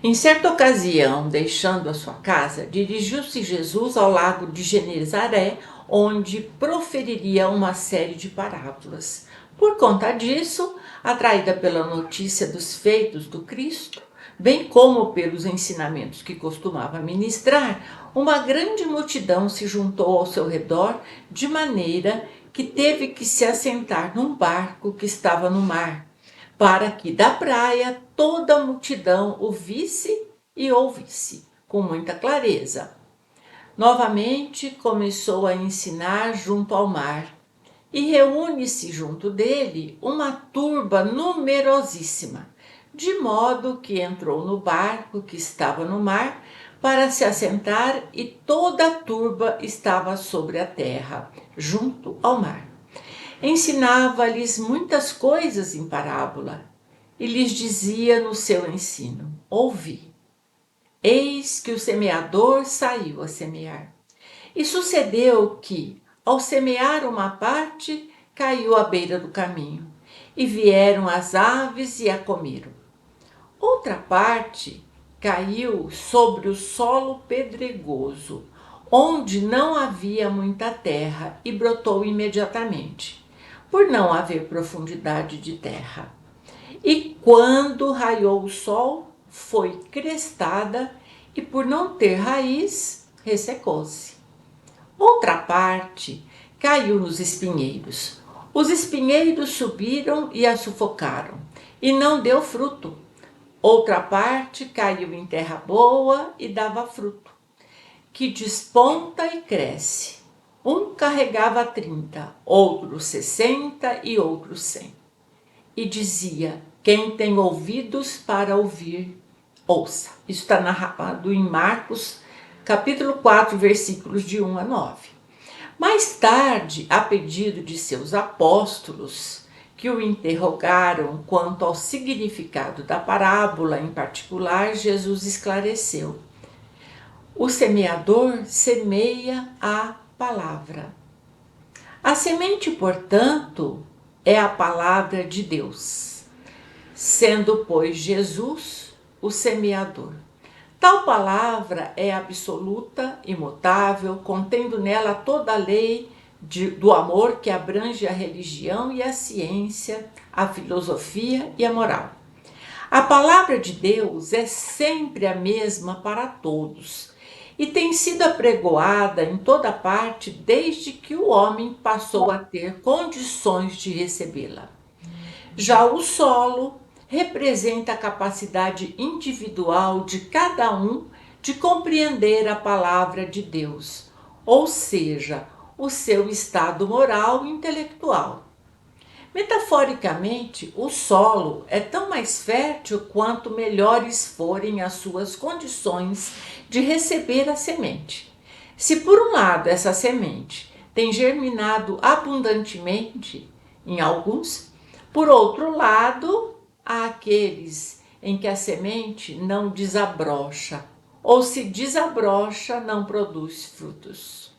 Em certa ocasião, deixando a sua casa, dirigiu-se Jesus ao lago de Genezaré, onde proferiria uma série de parábolas. Por conta disso, atraída pela notícia dos feitos do Cristo, bem como pelos ensinamentos que costumava ministrar, uma grande multidão se juntou ao seu redor, de maneira que teve que se assentar num barco que estava no mar, para que da praia toda a multidão o visse e ouvisse com muita clareza. Novamente começou a ensinar junto ao mar, e reúne-se junto dele uma turba numerosíssima, de modo que entrou no barco que estava no mar para se assentar, e toda a turba estava sobre a terra, junto ao mar. Ensinava-lhes muitas coisas em parábola, e lhes dizia no seu ensino: ouvi, eis que o semeador saiu a semear. E sucedeu que, ao semear uma parte, caiu à beira do caminho, e vieram as aves e a comeram. Outra parte caiu sobre o solo pedregoso, onde não havia muita terra, e brotou imediatamente, por não haver profundidade de terra. E quando raiou o sol, foi crestada, e por não ter raiz, ressecou-se. Outra parte caiu nos espinheiros. Os espinheiros subiram e a sufocaram, e não deu fruto. Outra parte caiu em terra boa e dava fruto, que desponta e cresce. Um carregava 30, outro 60 e outro 100. E dizia: quem tem ouvidos para ouvir, ouça. Isso está narrado em Marcos, capítulo 4, versículos de 1 a 9. Mais tarde, a pedido de seus apóstolos, que o interrogaram quanto ao significado da parábola em particular, Jesus esclareceu: o semeador semeia a palavra. A semente, portanto, é a palavra de Deus, sendo, pois, Jesus o semeador. Tal palavra é absoluta, imutável, contendo nela toda a lei do amor que abrange a religião e a ciência, a filosofia e a moral. A palavra de Deus é sempre a mesma para todos e tem sido apregoada em toda parte desde que o homem passou a ter condições de recebê-la. Já o solo representa a capacidade individual de cada um de compreender a palavra de Deus, ou seja, o seu estado moral e intelectual. Metaforicamente, o solo é tão mais fértil quanto melhores forem as suas condições de receber a semente. Se por um lado essa semente tem germinado abundantemente em alguns, por outro lado, há aqueles em que a semente não desabrocha, ou se desabrocha, não produz frutos.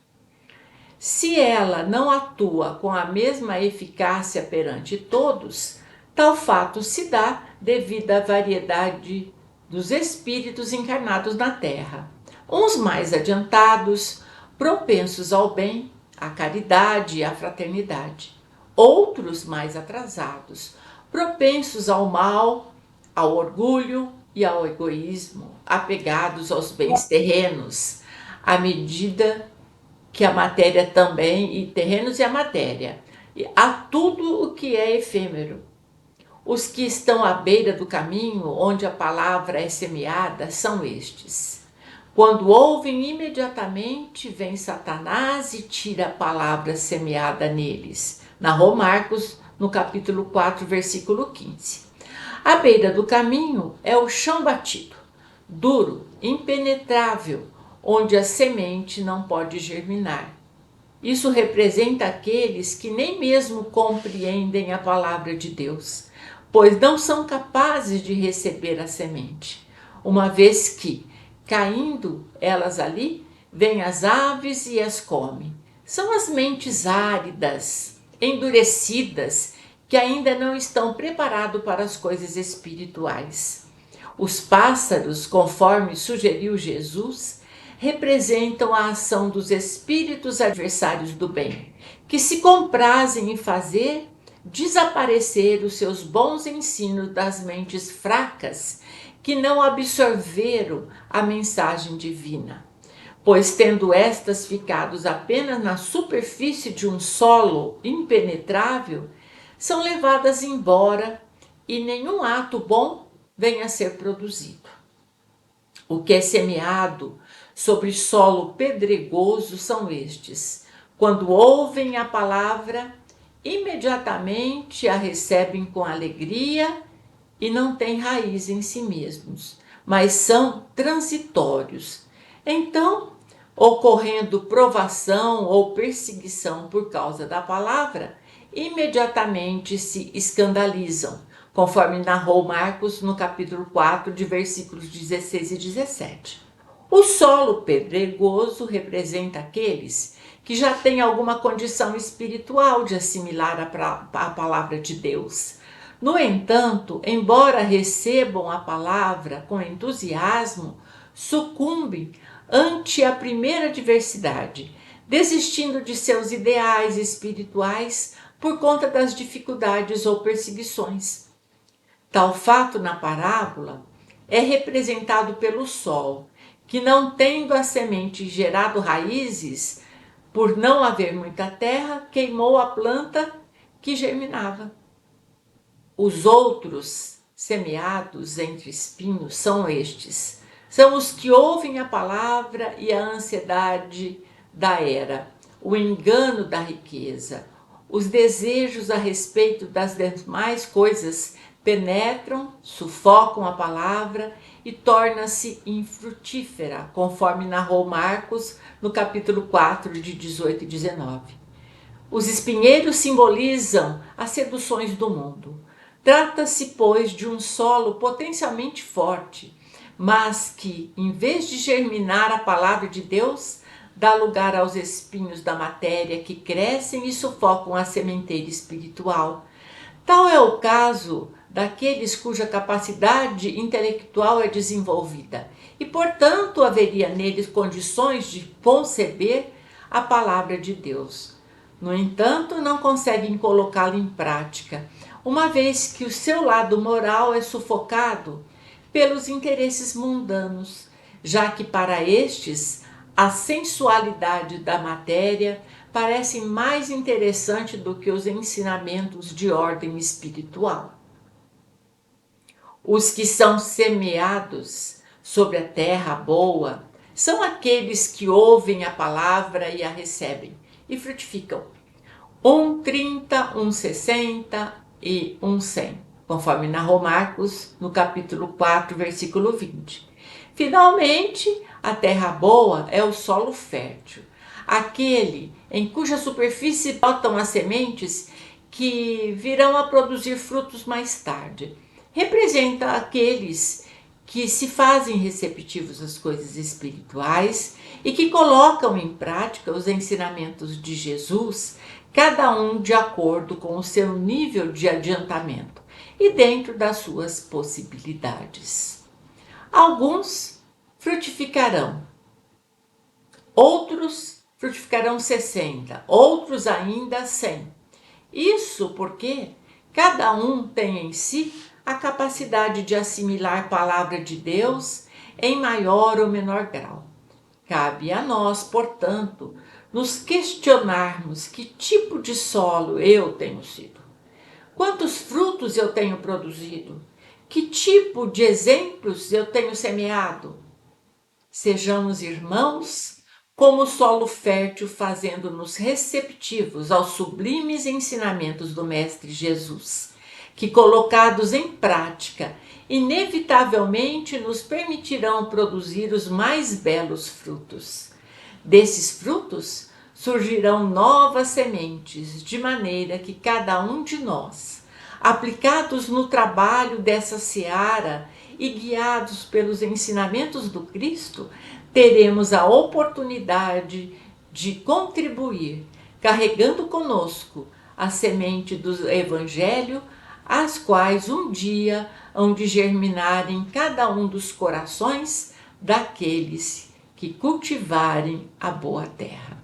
Se ela não atua com a mesma eficácia perante todos, tal fato se dá devido à variedade dos espíritos encarnados na Terra. Uns mais adiantados, propensos ao bem, à caridade e à fraternidade. Outros mais atrasados, propensos ao mal, ao orgulho e ao egoísmo, apegados aos bens terrenos, à medida que a matéria também, e terrenos e a matéria, a tudo o que é efêmero. Os que estão à beira do caminho onde a palavra é semeada são estes. Quando ouvem, imediatamente vem Satanás e tira a palavra semeada neles. Narrou Marcos no capítulo 4, versículo 15. À beira do caminho é o chão batido, duro, impenetrável, onde a semente não pode germinar. Isso representa aqueles que nem mesmo compreendem a palavra de Deus, pois não são capazes de receber a semente, uma vez que, caindo elas ali, vêm as aves e as comem. São as mentes áridas, endurecidas, que ainda não estão preparados para as coisas espirituais. Os pássaros, conforme sugeriu Jesus, representam a ação dos espíritos adversários do bem, que se comprazem em fazer desaparecer os seus bons ensinos das mentes fracas que não absorveram a mensagem divina. Pois, tendo estas ficado apenas na superfície de um solo impenetrável, são levadas embora e nenhum ato bom vem a ser produzido. O que é semeado sobre solo pedregoso são estes: quando ouvem a palavra, imediatamente a recebem com alegria e não têm raiz em si mesmos, mas são transitórios. Então, ocorrendo provação ou perseguição por causa da palavra, imediatamente se escandalizam, conforme narrou Marcos no capítulo 4, de versículos 16 e 17. O solo pedregoso representa aqueles que já têm alguma condição espiritual de assimilar a palavra de Deus. No entanto, embora recebam a palavra com entusiasmo, sucumbem ante a primeira adversidade, desistindo de seus ideais espirituais por conta das dificuldades ou perseguições. Tal fato na parábola é representado pelo sol, que, não tendo a semente gerado raízes, por não haver muita terra, queimou a planta que germinava. Os outros semeados entre espinhos são estes: são os que ouvem a palavra e a ansiedade da era, o engano da riqueza, os desejos a respeito das demais coisas penetram, sufocam a palavra e torna-se infrutífera, conforme narrou Marcos no capítulo 4, de 18 e 19. Os espinheiros simbolizam as seduções do mundo. Trata-se, pois, de um solo potencialmente forte, mas que, em vez de germinar a palavra de Deus, dá lugar aos espinhos da matéria que crescem e sufocam a sementeira espiritual. Tal é o caso daqueles cuja capacidade intelectual é desenvolvida e, portanto, haveria neles condições de conceber a palavra de Deus. No entanto, não conseguem colocá-la em prática, uma vez que o seu lado moral é sufocado pelos interesses mundanos, já que para estes a sensualidade da matéria parece mais interessante do que os ensinamentos de ordem espiritual. Os que são semeados sobre a terra boa são aqueles que ouvem a palavra e a recebem e frutificam. 30, 60 e 100, conforme narrou Marcos no capítulo 4, versículo 20. Finalmente, a terra boa é o solo fértil, aquele em cuja superfície brotam as sementes que virão a produzir frutos mais tarde. Representa aqueles que se fazem receptivos às coisas espirituais e que colocam em prática os ensinamentos de Jesus, cada um de acordo com o seu nível de adiantamento e dentro das suas possibilidades. Alguns frutificarão, outros frutificarão 60, outros ainda 100. Isso porque cada um tem em si a capacidade de assimilar a palavra de Deus em maior ou menor grau. Cabe a nós, portanto, nos questionarmos que tipo de solo eu tenho sido, quantos frutos eu tenho produzido, que tipo de exemplos eu tenho semeado. Sejamos irmãos como o solo fértil, fazendo-nos receptivos aos sublimes ensinamentos do Mestre Jesus, que, colocados em prática, inevitavelmente nos permitirão produzir os mais belos frutos. Desses frutos surgirão novas sementes, de maneira que cada um de nós, aplicados no trabalho dessa seara e guiados pelos ensinamentos do Cristo, teremos a oportunidade de contribuir, carregando conosco a semente do Evangelho, as quais um dia hão de germinar em cada um dos corações daqueles que cultivarem a boa terra.